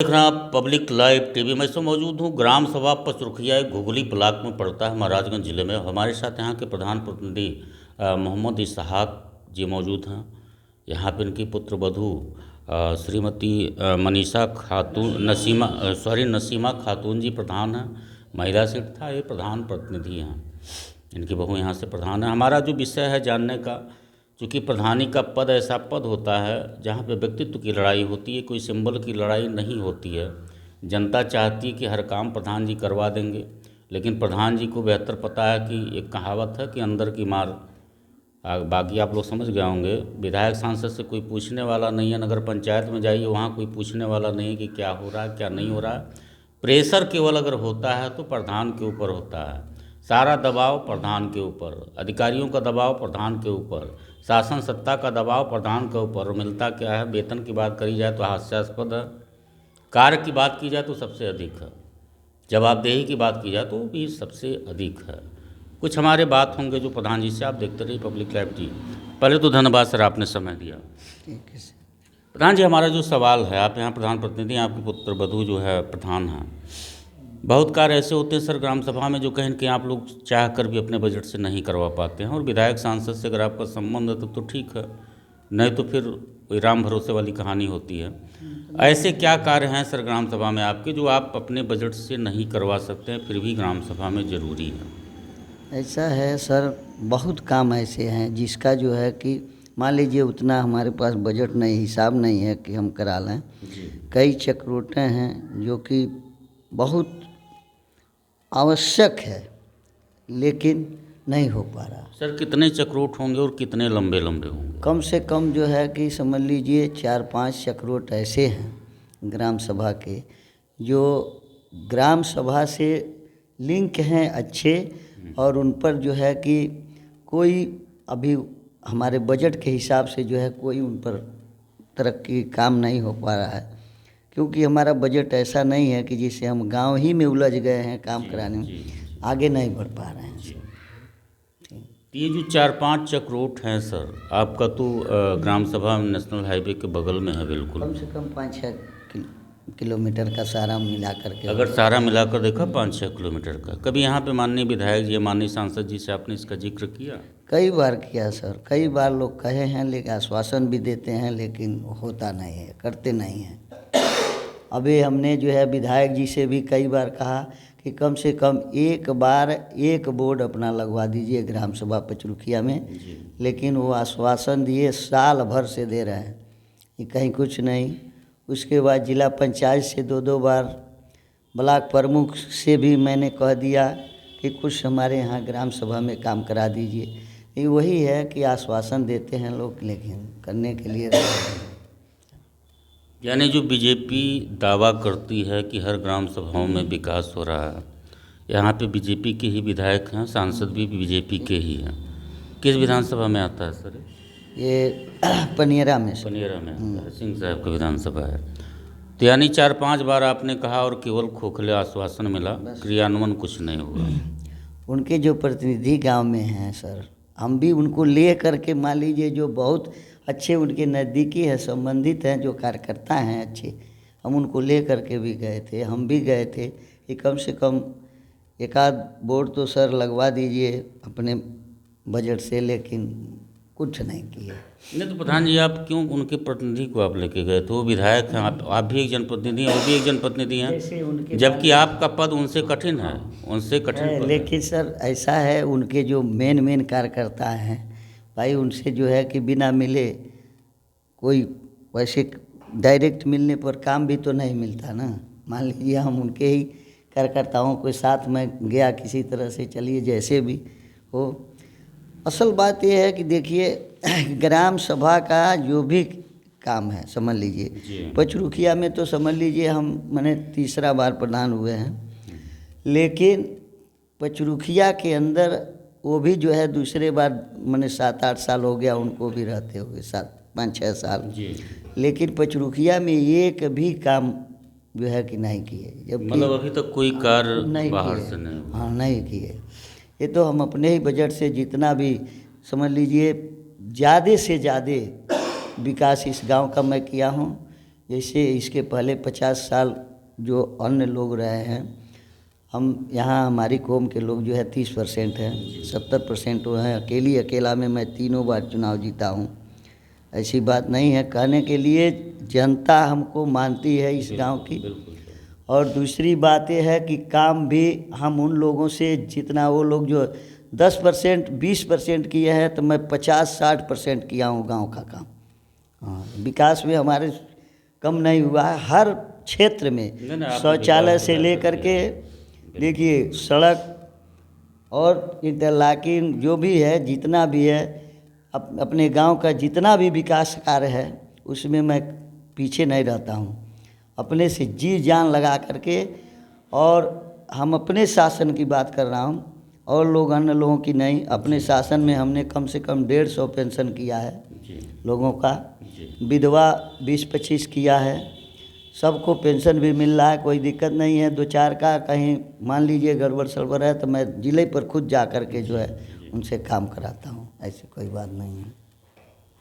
देख रहे हैं आप पब्लिक लाइव टीवी में से मौजूद हूँ। ग्राम सभा पचरुखिया घुघुली ब्लॉक में पड़ता है, महाराजगंज जिले में। हमारे साथ यहाँ के प्रधान प्रतिनिधि मोहम्मद इसहाक जी मौजूद हैं। यहाँ पे इनकी पुत्र वधू श्रीमती मनीषा खातून नसीमा खातून जी प्रधान हैं। महिला सीट था, ये प्रधान प्रतिनिधि हैं। इनकी बहू यहाँ से प्रधान है। हमारा जो विषय है जानने का, चूँकि प्रधानी का पद ऐसा पद होता है जहाँ पे व्यक्तित्व की लड़ाई होती है, कोई सिंबल की लड़ाई नहीं होती है। जनता चाहती है कि हर काम प्रधान जी करवा देंगे, लेकिन प्रधान जी को बेहतर पता है कि एक कहावत है कि अंदर की मार। बाकी आप लोग समझ गए होंगे। विधायक सांसद से कोई पूछने वाला नहीं है, नगर पंचायत में जाइए वहाँ कोई पूछने वाला नहीं है कि क्या हो रहा है क्या नहीं हो रहा है। प्रेशर केवल अगर होता है तो प्रधान के ऊपर होता है। सारा दबाव प्रधान के ऊपर, अधिकारियों का दबाव प्रधान के ऊपर, शासन सत्ता का दबाव प्रधान के ऊपर। मिलता क्या है? वेतन की बात करी जाए तो हास्यास्पद है, कार्य की बात की जाए तो सबसे अधिक है, जवाबदेही की बात की जाए तो भी सबसे अधिक है। कुछ हमारे बात होंगे जो प्रधान जी से। आप देखते रहिए पब्लिक लाइव टीवी। पहले तो धन्यवाद सर, आपने समय दिया। ठीक है सर। प्रधान जी, हमारा जो सवाल है, आप यहाँ प्रधान प्रतिनिधि हैं, आपकी पुत्र वधू जो है प्रधान हैं। बहुत कार्य ऐसे होते हैं सर ग्राम सभा में जो कहीं न कहीं आप लोग चाह कर भी अपने बजट से नहीं करवा पाते हैं, और विधायक सांसद से अगर आपका संबंध है तब तो ठीक है, नहीं तो फिर कोई राम भरोसे वाली कहानी होती है। ऐसे क्या कार्य हैं सर ग्राम सभा में आपके जो आप अपने बजट से नहीं करवा सकते हैं, फिर भी ग्राम सभा में ज़रूरी है? ऐसा है सर, बहुत काम ऐसे हैं जिसका जो है कि मान लीजिए उतना हमारे पास बजट नहीं, हिसाब नहीं है कि हम करा लें। कई चक्रोटे हैं जो कि बहुत आवश्यक है लेकिन नहीं हो पा रहा। सर कितने चक्रोट होंगे और कितने लंबे लंबे होंगे? कम से कम जो है कि समझ लीजिए 4-5 चक्रोट ऐसे हैं ग्राम सभा के जो ग्राम सभा से लिंक हैं अच्छे, और उन पर जो है कि कोई अभी हमारे बजट के हिसाब से जो है कोई उन पर तरक्की काम नहीं हो पा रहा है, क्योंकि हमारा बजट ऐसा नहीं है कि जिससे हम गांव ही में उलझ गए हैं काम कराने में, आगे नहीं बढ़ पा रहे हैं। ये जो 4-5 चक्रोट हैं सर, आपका तो ग्राम सभा नेशनल हाईवे के बगल में है बिल्कुल। कम से कम 5-6 किलोमीटर का सारा मिला करके, अगर सारा मिलाकर देखा 5-6 किलोमीटर का। कभी यहाँ पे माननीय विधायक जी, माननीय सांसद जी से आपने इसका जिक्र किया? कई बार किया सर, कई बार लोग कहे हैं, लेकिन आश्वासन भी देते हैं, लेकिन होता नहीं है, करते नहीं हैं। अभी हमने जो है विधायक जी से भी कई बार कहा कि कम से कम एक बार एक बोर्ड अपना लगवा दीजिए ग्राम सभा पचरुखिया में, लेकिन वो आश्वासन दिए, साल भर से दे रहे हैं कि कहीं कुछ नहीं। उसके बाद जिला पंचायत से 2-2 बार, ब्लॉक प्रमुख से भी मैंने कह दिया कि कुछ हमारे यहाँ ग्राम सभा में काम करा दीजिए। ये वही है कि आश्वासन देते हैं लोग, लेकिन करने के लिए यानी जो बीजेपी दावा करती है कि हर ग्राम सभाओं में विकास हो रहा है, यहाँ पे बीजेपी के ही विधायक हैं, सांसद भी बीजेपी के ही हैं। किस विधानसभा में आता है सर? ये पनियरा में आता है, सिंह साहब का विधानसभा है। तो यानी 4-5 बार आपने कहा और केवल खोखले आश्वासन मिला, क्रियान्वयन कुछ नहीं हुआ। उनके जो प्रतिनिधि गांव में हैं सर, हम भी उनको ले करके, मान लीजिए जो बहुत अच्छे उनके नज़दीकी है, संबंधित हैं, जो कार्यकर्ता हैं अच्छे, हम उनको ले करके भी गए थे। हम भी गए थे कि कम से कम एक आध बोर्ड तो सर लगवा दीजिए अपने बजट से, लेकिन कुछ नहीं किए। नहीं तो प्रधान जी, आप क्यों उनके प्रतिनिधि को आप लेके गए थे? वो विधायक हैं, आप भी एक जनप्रतिनिधि हैं, वो भी एक जनप्रतिनिधि हैं, जबकि आपका पद उनसे कठिन है, उनसे कठिन है। लेकिन सर ऐसा है, उनके जो मेन कार्यकर्ता हैं भाई, उनसे जो है कि बिना मिले कोई वैसे डायरेक्ट मिलने पर काम भी तो नहीं मिलता ना। मान लीजिए हम उनके ही कार्यकर्ताओं के साथ में गया किसी तरह से, चलिए जैसे भी हो। असल बात यह है कि देखिए ग्राम सभा का जो भी काम है, समझ लीजिए पचरुखिया में तो समझ लीजिए हम मैंने 3रा बार प्रधान हुए हैं, लेकिन पचरुखिया के अंदर वो भी जो है दूसरे बार मैंने 7-8 साल हो गया उनको भी रहते हुए, 5-6 साल, लेकिन पचरुखिया में एक भी काम जो है कि नहीं किए। मतलब अभी तक कोई कार्य नहीं बाहर से नहीं? हाँ, नहीं किए। ये तो हम अपने ही बजट से जितना भी समझ लीजिए ज़्यादा से ज़्यादा विकास इस गांव का मैं किया हूँ। जैसे इसके पहले 50 साल जो अन्य लोग रहे हैं, हम यहाँ हमारी कौम के लोग जो है 30% हैं, 70% वो हैं। अकेला में मैं 3 बार चुनाव जीता हूँ। ऐसी बात नहीं है, कहने के लिए जनता हमको मानती है इस गांव की। और दूसरी बात ये है कि काम भी हम उन लोगों से, जितना वो लोग जो 10% 20% किए हैं, तो मैं 50-60% किया हूँ गांव का काम। हाँ, विकास में हमारे कम नहीं हुआ है। हर क्षेत्र में शौचालय से लेकर के देखिए सड़क और इंटरलॉकिंग जो भी है, जितना भी है, अपने गांव का जितना भी विकास कार्य है उसमें मैं पीछे नहीं रहता हूं। अपने से जी जान लगा करके, और हम अपने शासन की बात कर रहा हूं और लोग अन्य लोगों की नहीं। अपने शासन में हमने कम से कम 150 पेंशन किया है लोगों का, विधवा 20-25 किया है, सबको पेंशन भी मिल रहा है, कोई दिक्कत नहीं है। 2-4 का कहीं मान लीजिए गड़बड़ सड़बड़ है तो मैं जिले पर खुद जा कर के जो है उनसे काम कराता हूँ, ऐसी कोई बात नहीं है।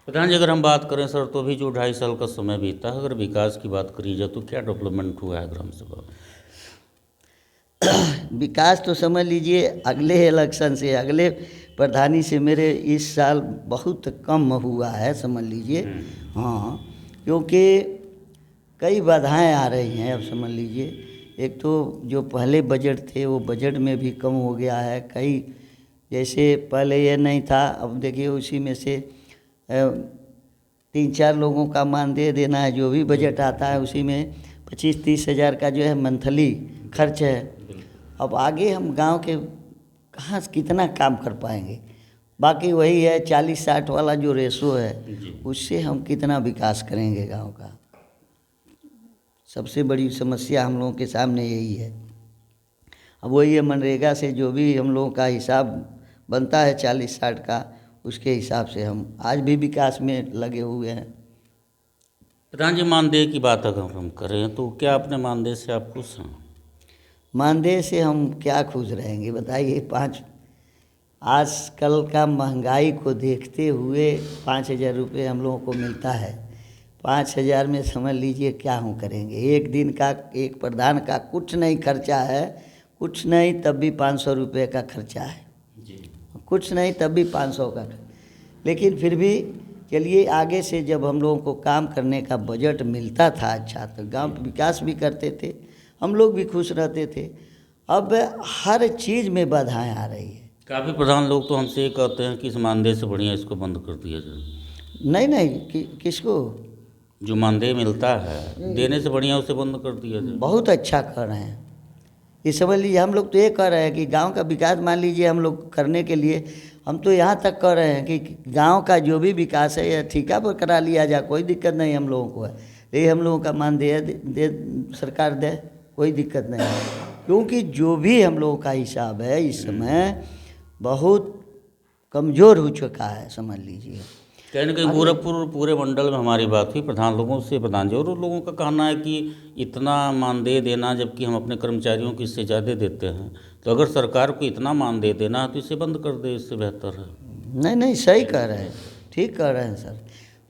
प्रधान जी, अगर हम बात करें सर, तो अभी जो 2.5 साल का समय बीता है, अगर विकास की बात करी जाए तो क्या डेवलपमेंट हुआ है ग्राम सभा में? विकास तो समझ लीजिए अगले इलेक्शन से, अगले प्रधानी से मेरे इस साल बहुत कम हुआ है, समझ लीजिए। हाँ, क्योंकि कई बाधाएं आ रही हैं। अब समझ लीजिए, एक तो जो पहले बजट थे वो बजट में भी कम हो गया है। कई जैसे पहले ये नहीं था, अब देखिए उसी में से 3-4 लोगों का मानदेय देना है। जो भी बजट आता है उसी में 25-30 हज़ार का जो है मंथली खर्च है। अब आगे हम गांव के कहाँ कितना काम कर पाएंगे? बाकी वही है 40-60 वाला जो रेशो है, उससे हम कितना विकास करेंगे गांव का? सबसे बड़ी समस्या हम लोगों के सामने यही है। अब वही है, मनरेगा से जो भी हम लोगों का हिसाब बनता है 40-60 का, उसके हिसाब से हम आज भी विकास में लगे हुए हैं। प्रधान जी, मानदेय की बात अगर हम करें तो क्या अपने मानदेय से आप खुश हैं? मानदेय से हम क्या खुश रहेंगे बताइए? आजकल का महंगाई को देखते हुए 5,000 रुपये हम लोगों को मिलता है। 5,000 में समझ लीजिए क्या हम करेंगे? एक दिन का एक प्रधान का कुछ नहीं खर्चा है, कुछ नहीं तब भी 500 रुपये का खर्चा है जी। कुछ नहीं तब भी 500 का। लेकिन फिर भी चलिए, आगे से जब हम लोगों को काम करने का बजट मिलता था अच्छा, तो गांव विकास भी करते थे, हम लोग भी खुश रहते थे। अब हर चीज़ में बाधाएं आ रही है। काफ़ी प्रधान लोग तो हमसे ये कहते हैं कि इस मानदेय से बढ़िया इसको बंद कर दिया जाए। नहीं, किसको? जो मानदेय मिलता है देने से बढ़िया उसे बंद कर दिया जाए। बहुत अच्छा कर रहे हैं। ये समझ लीजिए, हम लोग तो ये कह रहे हैं कि गांव का विकास, मान लीजिए हम लोग करने के लिए, हम तो यहाँ तक कह रहे हैं कि गांव का जो भी विकास है या ठेका पर करा लिया जाए, कोई दिक्कत नहीं हम लोगों को है। ये हम लोगों का मानदेय दे सरकार दे, कोई दिक्कत नहीं है। क्योंकि जो भी हम लोगों का हिसाब है इस समय बहुत कमज़ोर हो चुका है, समझ लीजिए। कहीं ना कहीं गोरखपुर पूरे मंडल में हमारी बात हुई प्रधान लोगों से, प्रधान जी, और उन लोगों का कहना है कि इतना मानदेय देना, जबकि हम अपने कर्मचारियों को इससे ज़्यादा देते हैं, तो अगर सरकार को इतना मानदेय देना है तो इसे बंद कर दे, इससे बेहतर है। नहीं, सही कह रहे हैं, ठीक कह रहे हैं सर।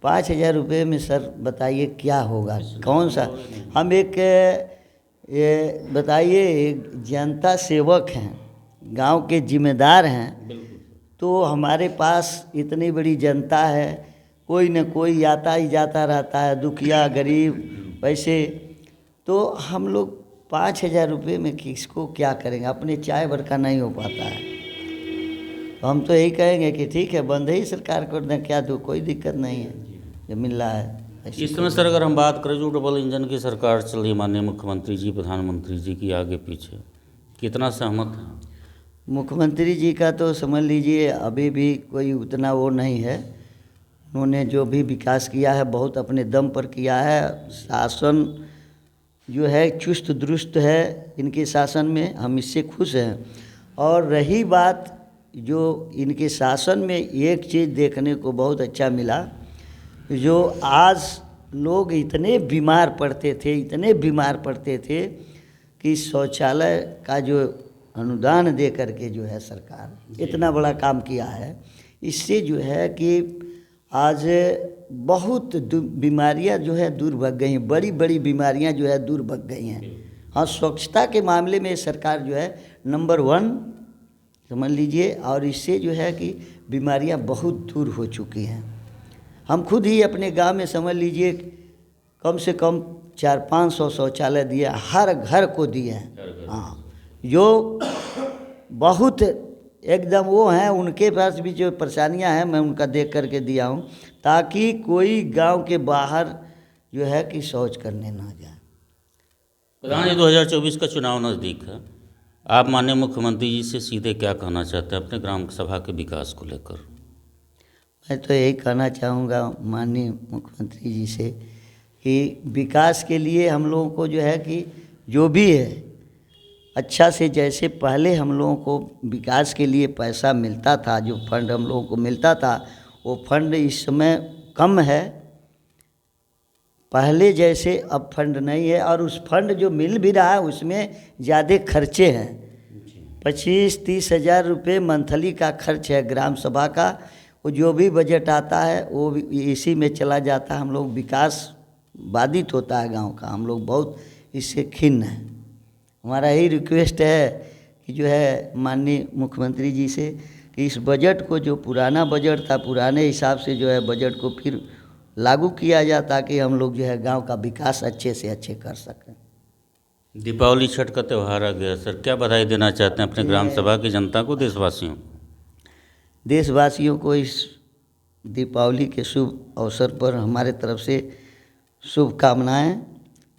5,000 रुपये में सर बताइए क्या होगा? कौन सा? हम एक ये बताइए, एक जनता सेवक हैं, गांव के जिम्मेदार हैं, तो हमारे पास इतनी बड़ी जनता है, कोई न कोई आता ही जाता रहता है, दुखिया गरीब। वैसे तो हम लोग 5,000 रुपये में किसको क्या करेंगे? अपने चाय भर का नहीं हो पाता है। तो हम तो यही कहेंगे कि ठीक है, बंद ही सरकार कर दें, क्या तो कोई दिक्कत नहीं है, जो मिल रहा है। इस समय सर अगर हम बात करें, जो डबल इंजन की सरकार चल रही है, माननीय मुख्यमंत्री जी, प्रधानमंत्री जी की आगे पीछे कितना सहमत है? मुख्यमंत्री जी का तो समझ लीजिए अभी भी कोई उतना वो नहीं है। उन्होंने जो भी विकास किया है बहुत अपने दम पर किया है। शासन जो है चुस्त दुरुस्त है इनके शासन में, हम इससे खुश हैं। और रही बात जो इनके शासन में एक चीज़ देखने को बहुत अच्छा मिला, जो आज लोग इतने बीमार पड़ते थे कि शौचालय का जो अनुदान दे करके जो है सरकार इतना बड़ा काम किया है। इससे जो है कि आज बहुत बीमारियां जो है दूर भग गई हैं, बड़ी बड़ी बीमारियां जो है दूर भग गई हैं। हाँ, स्वच्छता के मामले में सरकार जो है नंबर 1 समझ लीजिए, और इससे जो है कि बीमारियां बहुत दूर हो चुकी हैं। हम खुद ही अपने गांव में समझ लीजिए कम से कम 400-500 शौचालय दिए, हर घर को दिए हैं। हाँ, जो बहुत एकदम वो हैं, उनके पास भी जो परेशानियां हैं मैं उनका देख करके दिया हूँ, ताकि कोई गांव के बाहर जो है कि शौच करने ना जाए। प्रधान जी, 2024 का चुनाव नज़दीक है, आप माननीय मुख्यमंत्री जी से सीधे क्या कहना चाहते हैं अपने ग्राम सभा के विकास को लेकर? मैं तो यही कहना चाहूँगा माननीय मुख्यमंत्री जी से कि विकास के लिए हम लोगों को जो है कि जो भी है अच्छा से, जैसे पहले हम लोगों को विकास के लिए पैसा मिलता था, जो फंड हम लोगों को मिलता था, वो फंड इस समय कम है, पहले जैसे अब फंड नहीं है। और उस फंड जो मिल भी रहा है उसमें ज़्यादा खर्चे हैं, 25-30 हज़ार रुपये मंथली का खर्च है ग्राम सभा का। वो जो भी बजट आता है वो इसी में चला जाता है। हम लोग विकास बाधित होता है गांव का, हम लोग बहुत इससे खिन्न हैं। हमारा यही रिक्वेस्ट है कि जो है माननीय मुख्यमंत्री जी से कि इस बजट को, जो पुराना बजट था, पुराने हिसाब से जो है बजट को फिर लागू किया जाए, ताकि हम लोग जो है गांव का विकास अच्छे से अच्छे कर सकें। दीपावली छठ का त्यौहार आ गया सर, क्या बधाई देना चाहते हैं अपने ग्राम सभा की जनता को, देशवासियों को इस दीपावली के शुभ अवसर पर हमारे तरफ से शुभकामनाएं।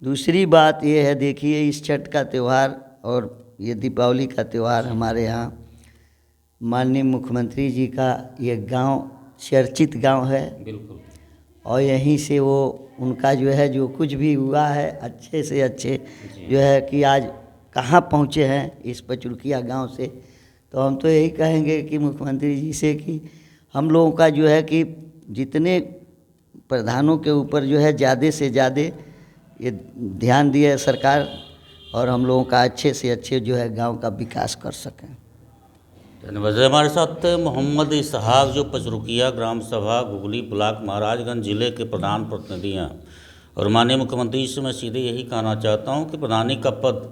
दूसरी बात ये है, देखिए इस छठ का त्यौहार और ये दीपावली का त्यौहार हमारे यहाँ माननीय मुख्यमंत्री जी का ये गांव चर्चित गांव है। बिल्कुल। और यहीं से वो उनका जो है जो कुछ भी हुआ है अच्छे से अच्छे जो है कि आज कहाँ पहुँचे हैं इस पचरुखिया गांव से। तो हम तो यही कहेंगे कि मुख्यमंत्री जी से कि हम लोगों का जो है कि जितने प्रधानों के ऊपर जो है ज़्यादा से ज़्यादा ये ध्यान दिए सरकार, और हम लोगों का अच्छे से अच्छे जो है गांव का विकास कर सकें। धन्यवाद। हमारे साथ मोहम्मद इसहाक, जो पचरुखिया ग्राम सभा घुघुली ब्लॉक महाराजगंज जिले के प्रधान प्रतिनिधि हैं। और माननीय मुख्यमंत्री जी से मैं सीधे यही कहना चाहता हूं कि प्रधानी का पद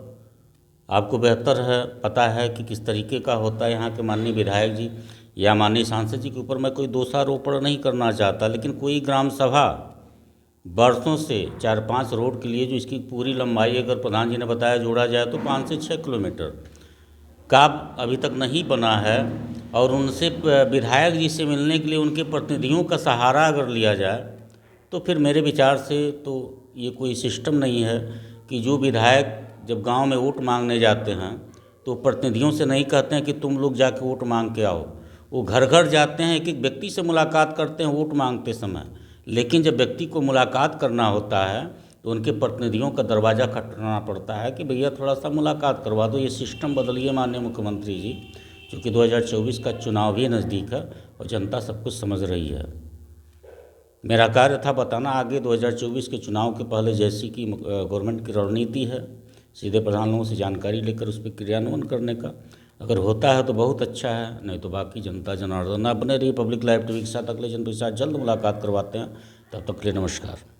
आपको बेहतर है, पता है कि किस तरीके का होता है। यहाँ के माननीय विधायक जी या माननीय सांसद जी के ऊपर मैं कोई दोषारोपण नहीं करना चाहता, लेकिन कोई ग्राम सभा बरसों से 4-5 रोड के लिए, जो इसकी पूरी लंबाई अगर प्रधान जी ने बताया जोड़ा जाए तो 5 से 6 किलोमीटर का अभी तक नहीं बना है। और उनसे विधायक जी से मिलने के लिए उनके प्रतिनिधियों का सहारा अगर लिया जाए तो फिर मेरे विचार से तो ये कोई सिस्टम नहीं है कि जो विधायक जब गांव में वोट मांगने जाते हैं तो प्रतिनिधियों से नहीं कहते हैं कि तुम लोग जाके वोट मांग के आओ। वो घर घर जाते हैं, एक एक व्यक्ति से मुलाकात करते हैं वोट मांगते समय। लेकिन जब व्यक्ति को मुलाकात करना होता है तो उनके प्रतिनिधियों का दरवाज़ा खटखटाना पड़ता है कि भैया थोड़ा सा मुलाकात करवा दो। ये सिस्टम बदलिए माननीय मुख्यमंत्री जी, क्योंकि 2024 का चुनाव भी नज़दीक है और जनता सब कुछ समझ रही है। मेरा कार्य था बताना आगे 2024 के चुनाव के पहले जैसी कि गवर्नमेंट की रणनीति है, सीधे प्रधान लोगों से जानकारी लेकर उस पर क्रियान्वयन करने का। अगर होता है तो बहुत अच्छा है, नहीं तो बाकी जनता जनार्दन। अपने रही पब्लिक लाइव टीवी के साथ अगले जनता के साथ जल्द मुलाकात करवाते हैं। तब तक के लिए नमस्कार।